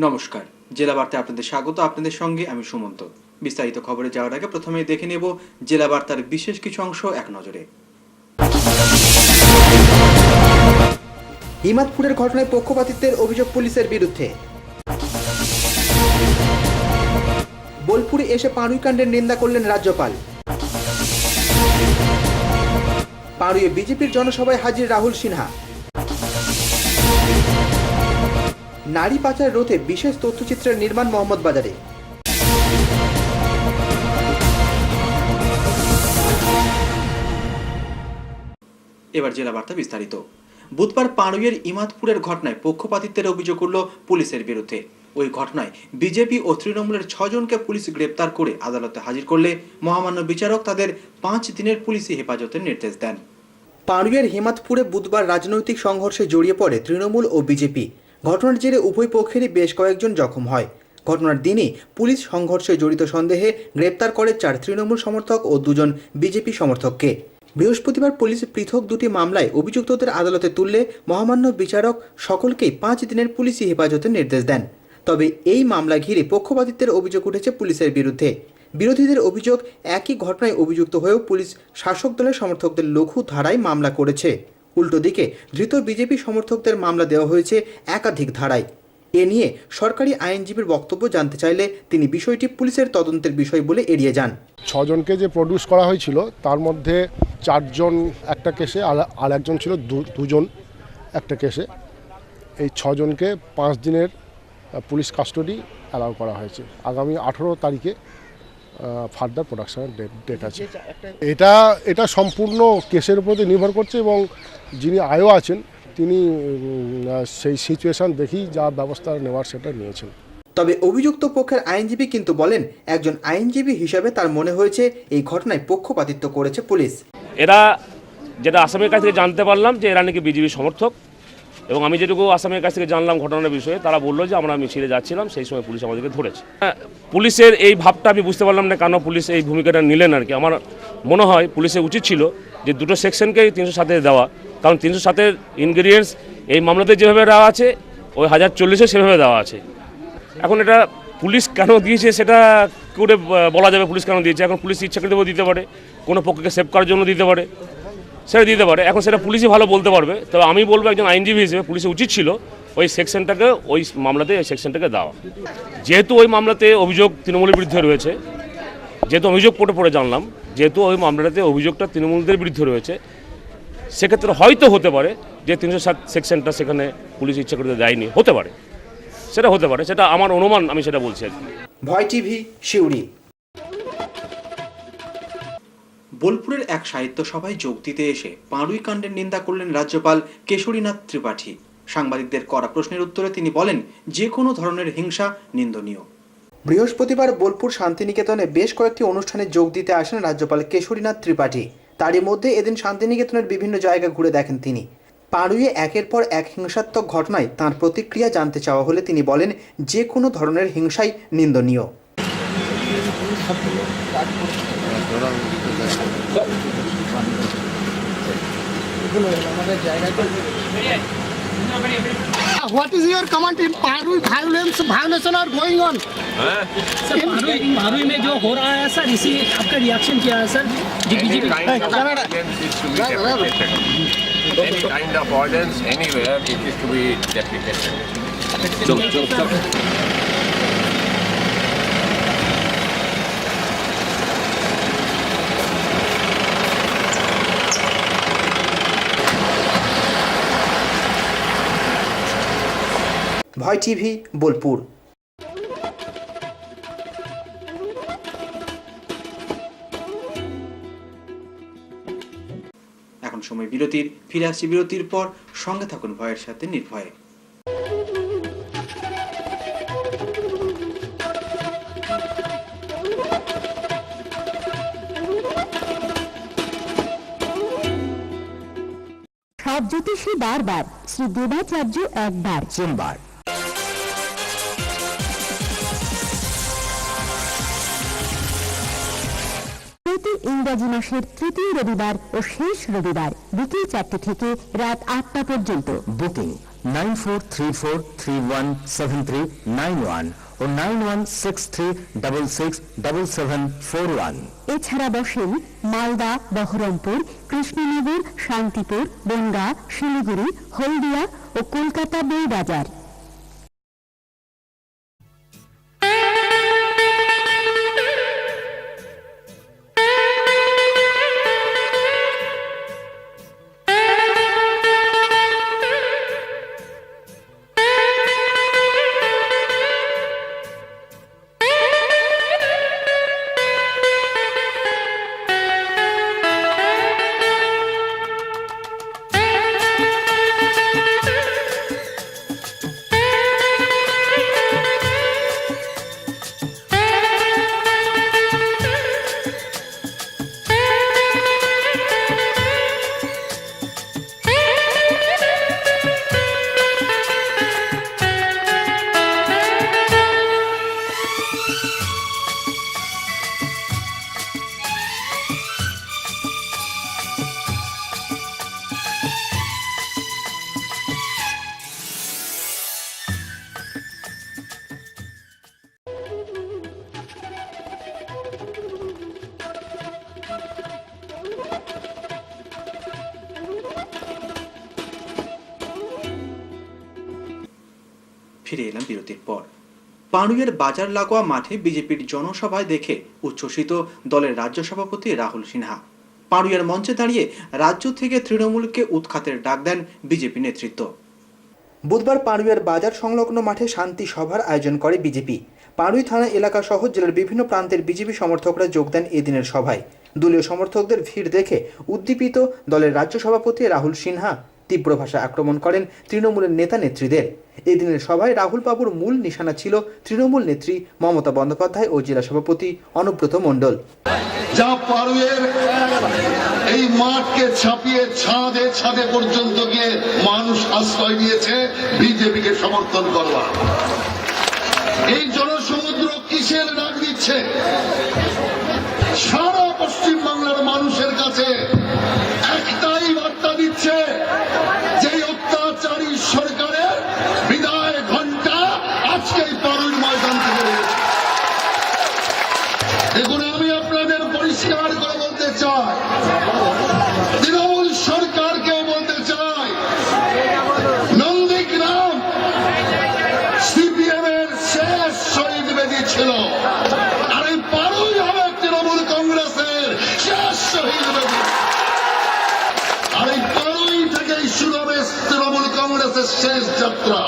নমস্কার, জেলা বার্তায় আপনাদের স্বাগত। আপনাদের সঙ্গে আমি সুমন্ত। বিস্তারিত খবরে যাওয়ার আগে প্রথমে দেখে নেব জেলা বার্তার বিশেষ কিছু অংশ এক নজরে। হিমাদপুরের ঘটনায় পক্ষপাতিত্বের অভিযোগ পুলিশের বিরুদ্ধে। বোলপুরে এসে পাড়ুই কাণ্ডের নিন্দা করলেন রাজ্যপাল। পাড়ুইয়ে বিজেপির জনসভায় হাজির রাহুল সিনহা। নারী পাচার রোধে বিশেষ তথ্যচিত্রের নির্মাণ মোহাম্মদবাজারে। এবার জেলা বার্তা বিস্তারিত। বুধবার পাড়ুইয়ের ইমাদপুরের ঘটনায় পক্ষপাতিত্বের অভিযোগ উঠল পুলিশের বিরুদ্ধে। ওই ঘটনায় বিজেপি ও তৃণমূলের 6 জনকে পুলিশ গ্রেপ্তার করে আদালতে হাজির করলে মহামান্য বিচারক তাদের 5 দিনের পুলিশি হেফাজতের নির্দেশ দেন। পাড়ুইয়ের হিমাদপুরে বুধবার রাজনৈতিক সংঘর্ষে জড়িয়ে পড়ে তৃণমূল ও বিজেপি। ঘটনার জেরে উভয় পক্ষেরই বেশ কয়েকজন জখম হয়। ঘটনার দিনই পুলিশ সংঘর্ষে জড়িত সন্দেহে গ্রেপ্তার করে 4 তৃণমূল সমর্থক ও 2 জন বিজেপি সমর্থককে। বৃহস্পতিবার পুলিশ পৃথক 2টি মামলায় অভিযুক্তদের আদালতে তুললে মহামান্য বিচারক সকলকেই 5 দিনের পুলিশি হেফাজতের নির্দেশ দেন। তবে এই মামলা ঘিরে পক্ষপাতিত্বের অভিযোগ উঠেছে পুলিশের বিরুদ্ধে। বিরোধীদের অভিযোগ, একই ঘটনায় অভিযুক্ত হয়েও পুলিশ শাসক দলের সমর্থকদের লঘু ধারায় মামলা করেছে। উল্টো দিকে ধৃত বিজেপি সমর্থকদের মামলা দেওয়া হয়েছে একাধিক ধারায়। এ নিয়ে সরকারি আইনজীবীর বক্তব্য জানতে চাইলে তিনি বিষয়টি পুলিশের তদন্তের বিষয় বলে এড়িয়ে যান। 6 জনকে যে প্রডিউস করা হয়েছিল তার মধ্যে 4 জন একটা কেসে আর একজন ছিল 2 জন একটা কেসে। এই 6 জনকে 5 দিনের পুলিশ কাস্টডি অ্যালাউ করা হয়েছে। আগামী 18 তারিখে ফার্দার প্রোডাকশনের ডেট আছে। এটা সম্পূর্ণ কেসের উপর নির্ভর করছে এবং যিনি আয়ও আছেন তিনি সেই সিচুয়েশন দেখেই যা ব্যবস্থা নেওয়ার সেটা নিয়েছেন। তবে অভিযুক্ত পক্ষের আইনজীবী কিন্তু বলেন, একজন আইনজীবী হিসাবে তার মনে হয়েছে এই ঘটনায় পক্ষপাতিত্ব করেছে পুলিশ। এরা যেটা আসামের কাছ থেকে জানতে পারলাম যে এরা নাকি বিজেপি সমর্থক, এবং আমি যেটুকু আসামের কাছ থেকে জানলাম ঘটনার বিষয়ে, তারা বললো যে আমরা মিছিলে যাচ্ছিলাম, সেই সময় পুলিশ আমাদেরকে ধরেছে। পুলিশের এই ভাবটা আমি বুঝতে পারলাম না কেন পুলিশ এই ভূমিকাটা নিলেন আর কি। আমার মনে হয় পুলিশের উচিত ছিল যে 2টো সেকশনকে 307 দেওয়া, কারণ 307 ইনগ্রিডিয়েন্টস এই মামলাতে যেভাবে দেওয়া আছে ওই 1040-এ সেভাবে দেওয়া আছে। এখন এটা পুলিশ কেন দিয়েছে সেটা করে বলা যাবে পুলিশ কেন দিয়েছে। এখন পুলিশ ইচ্ছাকৃতভাবে দিতে পারে, কোনো পক্ষকে সেভ করার জন্য দিতে পারে, সেটা দিতে পারে। এখন সেটা পুলিশই ভালো বলতে পারবে। তবে আমি বলবো একজন আইনজীবী হিসেবে পুলিশের উচিত ছিল ওই সেকশনটাকে, ওই মামলাতে ওই সেকশনটাকে দেওয়া। যেহেতু ওই মামলাতে অভিযোগ তৃণমূলের বিরুদ্ধে রয়েছে, যেহেতু অভিযোগ পড়ে জানলাম, যেহেতু ওই মামলাতে অভিযোগটা তৃণমূলদের বিরুদ্ধে রয়েছে, সেক্ষেত্রে হয়তো হতে পারে যে 307 সেকশনটা সেখানে পুলিশ ইচ্ছা করে দেয়নি, হতে পারে, সেটা হতে পারে, সেটা আমার অনুমান, আমি সেটা বলছি আর কি। ভয় টিভি, শিউরি। বোলপুরের এক সাহিত্য সভায় যোগ দিতে এসে পাড়ুই কাণ্ডের নিন্দা করলেন রাজ্যপাল কেশরীনাথ ত্রিপাঠী। সাংবাদিকদের করা প্রশ্নের উত্তরে তিনি বলেন, যে কোনো ধরনের হিংসা নিন্দনীয়। বৃহস্পতিবার বোলপুর শান্তিনিকেতনে বেশ কয়েকটি অনুষ্ঠানে যোগ দিতে আসেন রাজ্যপাল কেশরীনাথ ত্রিপাঠী। তারই মধ্যে এদিন শান্তিনিকেতনের বিভিন্ন জায়গা ঘুরে দেখেন তিনি। পাড়ুইয়ে একের পর এক হিংসাত্মক ঘটনায় তাঁর প্রতিক্রিয়া জানতে চাওয়া হলে তিনি বলেন, যে কোনো ধরনের হিংসাই নিন্দনীয়। What is your comment in Parui violation are going on? Sir पारुई में जो हो रहा है सर, इसी आपका रिएक्शन क्या है sir? Any kind of violence anywhere, it is to be deprecated. ভয় টিভি, বোলপুর। এখন সময় বিরতির, ফিরে আসছি বিরতির পর। সঙ্গে থাকুন ভয়ের সাথে নির্ভয়ে। সব জ্যোতিষী বারবার, শ্রী দেবাচার্য একবার। সোমবার প্রতি ইংরাজি মাসের তৃতীয় রবিবার ও শেষ রবিবার বিকেল 4টে থেকে রাত 8টা পর্যন্ত। বুকিং 9434317391 ও 9163667741। এছাড়া বসেন মালদা, বহরমপুর, কৃষ্ণনগর, শান্তিপুর, বনগাঁ, শিলিগুড়ি, হলদিয়া ও কলকাতা বইবাজার। ফিরে এলাম বিরতির পর। পাঁড়ুইয়ের বাজার লাগোয়া মাঠে বিজেপির জনসভায় দেখে উচ্ছ্বসিত দলের রাজ্য সভাপতি রাহুল সিনহা। পাঁড়ুইয়ের মঞ্চে দাঁড়িয়ে রাজ্য থেকে তৃণমূলকে উৎখাতের ডাক দেন বিজেপি নেতৃত্ব। বুধবার পাঁড়ুইয়ের বাজার সংলগ্ন মাঠে শান্তি সভার আয়োজন করে বিজেপি। পাঁড়ুই থানা এলাকা সহ জেলার বিভিন্ন প্রান্তের বিজেপি সমর্থকরা যোগ দেন এদিনের সভায়। দলীয় সমর্থকদের ভিড় দেখে উদ্দীপিত দলের রাজ্য সভাপতি রাহুল সিনহা তীব্র ভাষায় আক্রমণ করেন তৃণমূলের নেতা নেত্রীদের। এদিনের সভায় রাহুল বাবুর মূল নিশানা ছিল তৃণমূল নেত্রী মমতা বন্দ্যোপাধ্যায় ও জেলা সভাপতি অনুব্রত মণ্ডল। যা পাড়ুইয়ের এই মাঠকে ছাপিয়ে ছাদে ছাদে পর্যন্ত গিয়ে মানুষ আশ্রয় দিয়েছে বিজেপিকে সমর্থন করবার। এই জনসমুদ্র কিসের ডাক দিচ্ছে? সারা পশ্চিম বাংলার মানুষের কাছে একটাই বার্তা দিচ্ছে যে অত্যাচারী সরকারের বিদায় ঘণ্টা আজকেই পাড়ুইয়ের ময়দান থেকে রয়েছে। দেখুন, আমি আপনাদের পরিষ্কার করে বলতে চাই, তৃণমূল সরকারকেও বলতে চাই, নন্দীগ্রাম সিপিএম এর শেষ শহীদ বেদি ছিল, আর এই পাড়ুই হবে তৃণমূল কংগ্রেসের শেষ শহীদ বেদি। আর এই পাড়ুই থেকেই শুরু হবে তৃণমূল কংগ্রেসের শেষ যাত্রা।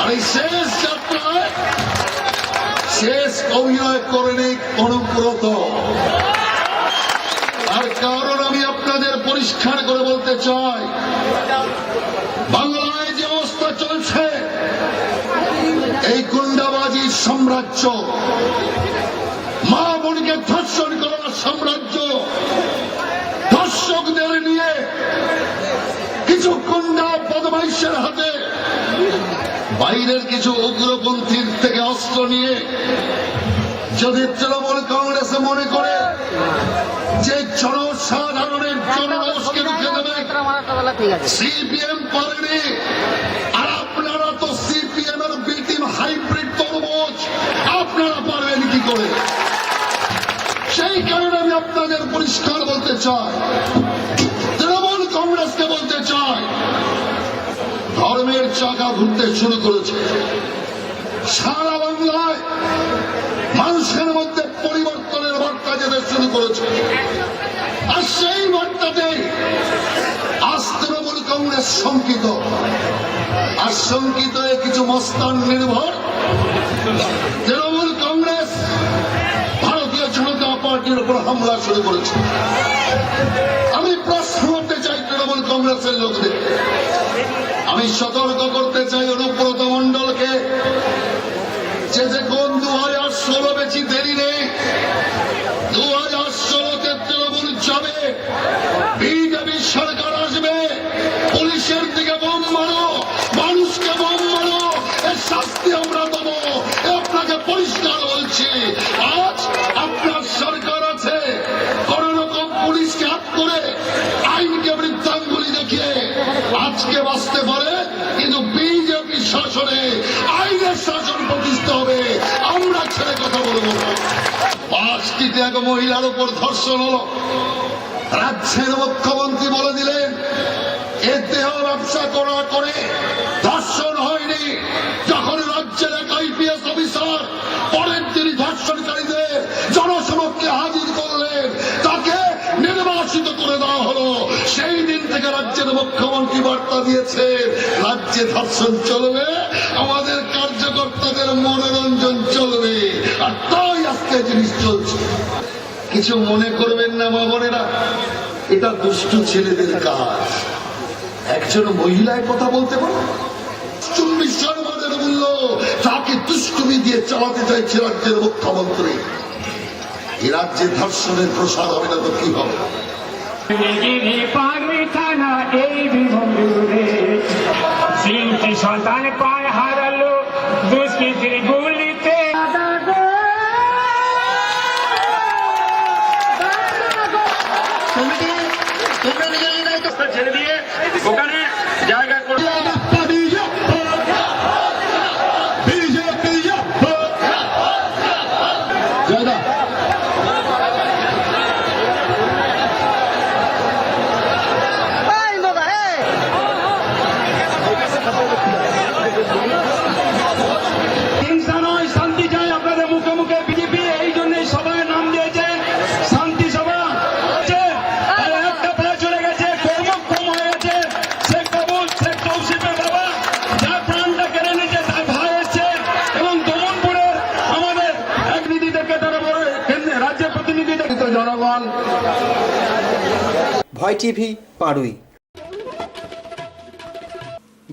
আর এই শেষ যাত্রায় শেষ অভিনয় করেনি অনুব্রত। আর কারণ আমি আপনাদের পরিষ্কার করে বলতে চাই, বাংলায় যে অবস্থা চলছে, এই গুন্ডাবাজির সাম্রাজ্য, মা বোনকে ধর্ষণ করার সাম্রাজ্য, ধর্ষকদের নিয়ে কিছু গুন্ডা বদমাইশের হাতে, বাইরের কিছু উগ্রপন্থীর থেকে অস্ত্র নিয়ে যদি তৃণমূল কংগ্রেস মনে করে যে জনসাধারণের জনরোষকে রুখে দেবে, সিপিএম পারেনি। আর আপনারা তো সিপিএম এর বিটিম হাইব্রিড তরমুজ, আপনারা পারবেন কি করে? সেই কারণে আমি আপনাদের পরিষ্কার বলতে চাই, তৃণমূল কংগ্রেসকে বলতে চাই, ধর্মের চাকা ঘুরতে শুরু করেছে। সারা বাংলায় মানুষের মধ্যে পরিবর্তনের বার্তা যেতে শুরু করেছে। আর সেই বার্তাতে আজ তৃণমূল কংগ্রেস শঙ্কিত। আর শঙ্কিত কিছু মস্তান নির্ভর তৃণমূল কংগ্রেস ভারতীয় জনতা পার্টির উপর হামলা শুরু করেছে। আমি প্রশ্ন করতে চাই তৃণমূল কংগ্রেসের লোকদের, আমি সতর্ক করতে চাই অনুব্রত মণ্ডলকে, যে কোন 2016 বেশি দেরি নেই, 2016-তে তৃণমূল যাবে, বিজেপি সরকার আসবে, পুলিশের দিকে বোম মারো, মানুষকে বোম মারো, এর শাস্তি আমরা দেবো। আপনাকে পরিষ্কার বলছি, আজ আপনার সরকার আছে, আসতে পারে, কিন্তু বিজেপি শাসনে আইনের শাসন প্রতিষ্ঠা হবে, আমরা ছেড়ে কথা বলবো না। 5টিতে এক মহিলার উপর ধর্ষণ হলো, রাজ্যের মুখ্যমন্ত্রী বলে দিলেন এ দেহ ব্যবসা করা করে ধর্ষণ হয়নি। যখন রাজ্যের এক আইপিএস অফিসার পরের দিনই ধর্ষণকারীদের জনসমক্ষে হাজির করলেন, তাকে নির্বাসিত করে দেওয়া হলো। সেই দিন থেকে রাজ্যের মুখ্যমন্ত্রী বার্তা দিয়েছেন রাজ্যে ধর্ষণ চলবে, আমাদের কার্যকর্তাদের মনোরঞ্জন চলবে। আর তাই আজকে জিনিস চলছে। কিছু মনে করবেন না মা বোনেরা, এটা দুষ্টু ছেলেদের কাজ। একজন মহিলায় কথা বলতে পারে, বিশ্ববাদের মূল্য তাকে দুষ্টুমি দিয়ে চালাতে চাইছে রাজ্যের মুখ্যমন্ত্রী। এই রাজ্যে ধর্ষণের প্রসার হবে না তো কি হবে? সন্তান পায় হারালো দুষ্কৃতির গুলিতে। ছেড়ে দিয়ে ওখানে জায়গা করে হিংসা নয়, শান্তি চাই। আপনাদের মুখে মুখে বিজেপি এই জন্য সবাই নাম দিয়েছে শান্তি সভা। একটা পা চলে গেছে, কর্মক্ষম হয়ে গেছে শেখ কাবুল, শেখ তৌসিফের বাবা, যার প্রাণটা কেড়ে নিয়েছে তার ভাই এসছে, এবং দমনপুরের আমাদের এক নীতি থেকে তারা বড় রাজ্যের প্রতিনিধি জনগণ। ভয় টিভি, পাড়ুই।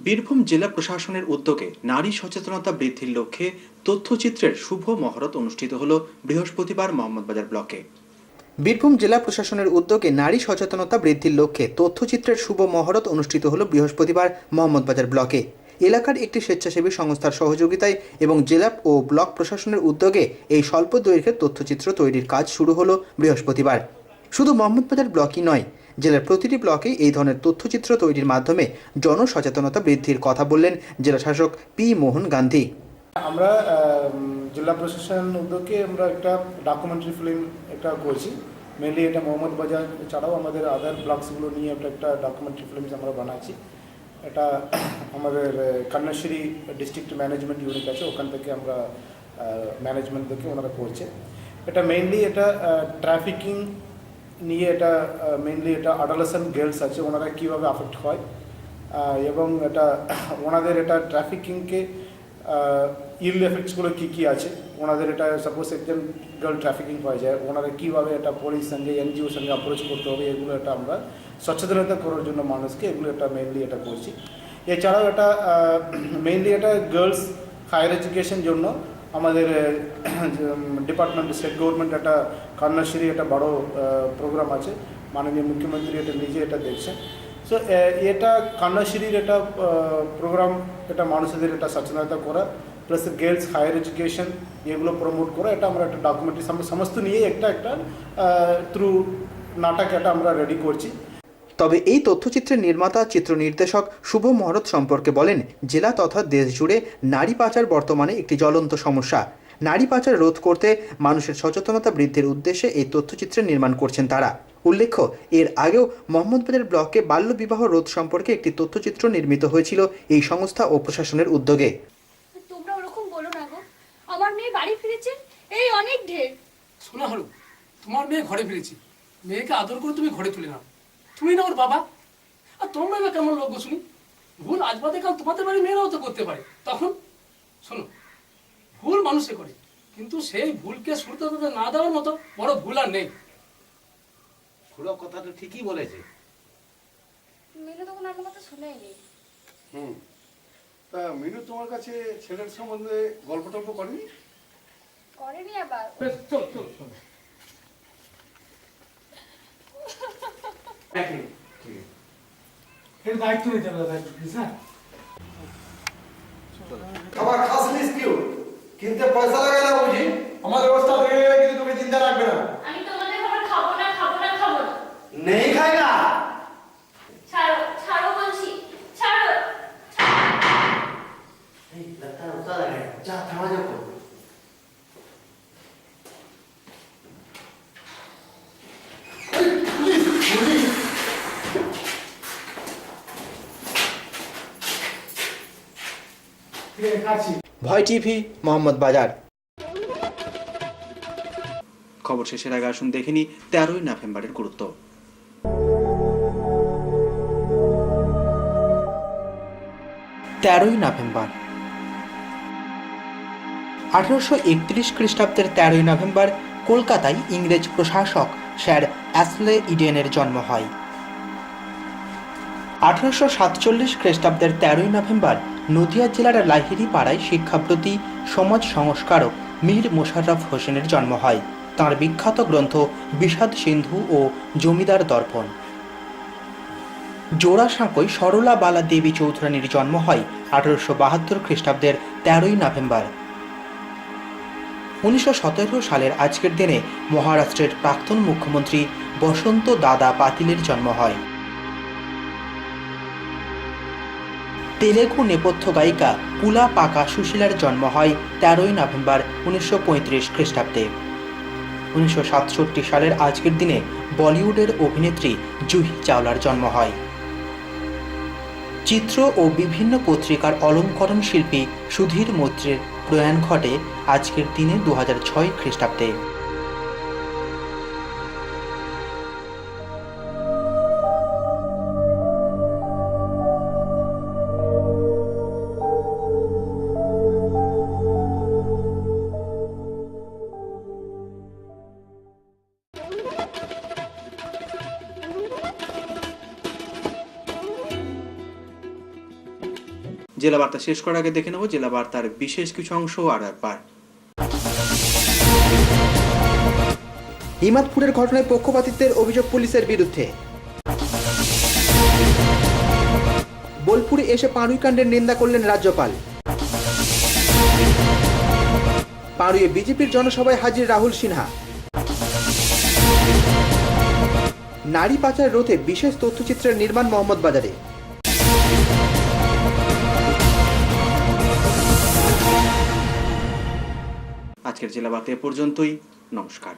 বীরভূম জেলা প্রশাসনের উদ্যোগে নারী সচেতনতা বৃদ্ধির লক্ষ্যে তথ্যচিত্রের শুভ মহরত অনুষ্ঠিত হল বৃহস্পতিবার মোহাম্মদবাজার ব্লকে। বীরভূম জেলা প্রশাসনের উদ্যোগে নারী সচেতনতা বৃদ্ধির লক্ষ্যে তথ্যচিত্রের শুভ মহরত অনুষ্ঠিত হল বৃহস্পতিবার মোহাম্মদবাজার ব্লকে। এলাকার একটি স্বেচ্ছাসেবী সংস্থার সহযোগিতায় এবং জেলা ও ব্লক প্রশাসনের উদ্যোগে এই স্বল্প দৈর্ঘ্যের তথ্যচিত্র তৈরির কাজ শুরু হলো বৃহস্পতিবার। শুধু মোহাম্মদবাজার ব্লকই নয়, জেলার প্রতিটি ব্লকেই এই ধরনের তথ্যচিত্র তৈরির মাধ্যমে জনসচেতনতা বৃদ্ধির কথা বললেন জেলা শাসক পি মোহন গান্ধী। আমরা জেলা প্রশাসন উদ্যোগে আমরা একটা ডকুমেন্টারি ফিল্ম একটা করেছি। মেনলি এটা মোহাম্মদবাজার ছাড়াও আমাদের আদার ব্লকসগুলো নিয়ে একটা ডকুমেন্টারি ফিল্ম আমরা বানাচ্ছি। এটা আমাদের কন্যাশ্রী ডিস্ট্রিক্ট ম্যানেজমেন্ট ইউনিট আছে, ওখান থেকে আমরা ম্যানেজমেন্ট থেকে ওনারা করছে। এটা মেইনলি এটা ট্রাফিকিং নিয়ে, এটা মেইনলি এটা অ্যাডোলেসেন্ট গার্লস আছে, ওনারা কীভাবে আফেক্ট হয়, এবং এটা ওনাদের এটা ট্রাফিকিংকে ইল এফেক্টসগুলো কী কী আছে ওনাদের। এটা সাপোজ একজন গার্ল ট্রাফিকিং হয়ে যায়, ওনারা কীভাবে এটা পুলিশ সঙ্গে এনজিওর সঙ্গে অ্যাপ্রোচ করতে হবে, এগুলো এটা আমরা সচেতনতা করার জন্য মানুষকে এগুলো এটা মেইনলি এটা করছি। এছাড়াও এটা মেইনলি এটা গার্লস হায়ার এডুকেশন জন্য আমাদের ডিপার্টমেন্ট স্টেট গভর্নমেন্ট একটা কন্যাশ্রী একটা বড় প্রোগ্রাম আছে, মাননীয় মুখ্যমন্ত্রী এটা নিজে এটা দেখছেন। সো এটা কন্যাশ্রীর এটা প্রোগ্রাম, এটা মানুষদের এটা সচেতনতা করা প্লাস গার্লস হায়ার এডুকেশন এগুলো প্রমোট করা, এটা আমরা একটা ডকুমেন্টারি সমস্ত নিয়ে একটা থ্রু নাটক এটা আমরা রেডি করছি। তবে এই তথ্যচিত্রের নির্মাতা চিত্র নির্দেশক শুভ মহরত সম্পর্কে বলেন, জেলা তথা দেশ জুড়ে নারী পাচার বর্তমানে একটি জ্বলন্ত সমস্যা। নারী পাচার রোধ করতে মানুষের সচেতনতা বৃদ্ধির উদ্দেশ্যে এই তথ্যচিত্রের নির্মাণ করছেন তারা। উল্লেখ্য, এর আগেও মোহাম্মদবাজার ব্লকে বাল্যবিবাহ রোধ সম্পর্কে একটি তথ্যচিত্র নির্মিত হয়েছিল এই সংস্থা ও প্রশাসনের উদ্যোগে। তোমরা ওরকম বলো না গো, আমার মেয়ে বাড়ি ফিরেছে এই অনেক ঢের। শোনা হলো, তোমার মেয়ে ঘরে ফিরেছে, মেয়েকে আদর করে তুমি ঘরে তুলে নাও, তুমি না ওর বাবা। আর তোমরা না কেমন লোক শুনি, ভুল আজ বাদে কাল তোমাদের বাড়ি মেয়েরাও তো করতে পারে। তখন শোনো, ভুল মানুষে করে, কিন্তু সেই ভুলকে শুধরে না দেওয়ার মতো বড় ভুল আর নেই। খুড়ো কথাটা ঠিকই বলেছে। মিনু তখন আমার কথা শুনেইনি। তা মিনু তোমার কাছে ছেলের সম্বন্ধে গল্প টল্প করেনি? করেনি আবার। চল চল চল, এর দায়িত্ব নিতে হবে, দায়িত্ব প্লিজ। হ্যাঁ, খাবার খাস নিস কিউ কিনতে পয়সা লাগে না বুঝি? আমার ব্যবস্থা হয়ে গেলে কিন্তু তুমি চিন্তা রাখবে না। আমি তোমাদের খাবার খাবো না, খাবো না, খাবো না। নেই খাই না। ছাড়ো ছাড়ো বলছি, ছাড়ো। ঠিক আছে, কাটছি। ভয় টিভি, মোহাম্মদ বাজার। খবর শেষের আগে আসুন দেখে নিই 13ই নভেম্বরের গুরুত্ব। 13ই নভেম্বর 1831 খ্রিস্টাব্দের 13ই নভেম্বর কলকাতায় ইংরেজ প্রশাসক স্যার অ্যাশলে ইডেনের জন্ম হয়। 1847 খ্রিস্টাব্দের 13ই নভেম্বর নদিয়া জেলার লাহিড়ী পাড়ায় শিক্ষাব্রতী সমাজ সংস্কারক মীর মোশাররফ হোসেনের জন্ম হয়। তাঁর বিখ্যাত গ্রন্থ বিষাদ সিন্ধু ও জমিদার দর্পণ। জোড়াসাঁকোয় সরলা বালা দেবী চৌধুরানীর জন্ম হয় 1872 খ্রিস্টাব্দের 13ই নভেম্বর। 1917 সালের আজকের দিনে মহারাষ্ট্রের প্রাক্তন মুখ্যমন্ত্রী বসন্ত দাদা পাতিলের জন্ম হয়। তেলেগু নেপথ্য গায়িকা পুলা পাকা সুশীলার জন্ম হয় 13ই নভেম্বর 1935 খ্রিস্টাব্দে। 1967 সালের আজকের দিনে বলিউডের অভিনেত্রী জুহি চাওলার জন্ম হয়। চিত্র ও বিভিন্ন পত্রিকার অলঙ্করণ শিল্পী সুধীর মৈত্রের প্রয়াণ ঘটে আজকের দিনে 2006 খ্রিস্টাব্দে। জেলা বার্তা শেষ করার আগে দেখে নেব জেলা বার্তার বিশেষ কিছু অংশ আর একবার। ইমাদপুরের ঘটনায় পক্ষপাতিত্বের অভিযোগ পুলিশের বিরুদ্ধে। বোলপুরে এসে পাড়ুই কাণ্ডের নিন্দা করলেন রাজ্যপাল। পাড়ুইয়ে বিজেপির জনসভায় হাজির রাহুল সিনহা। নারী পাচার রোধে বিশেষ তথ্যচিত্রের নির্মাণ মোহাম্মদ বাজারে। আজকের জেলা বার্তা এ পর্যন্তই। নমস্কার।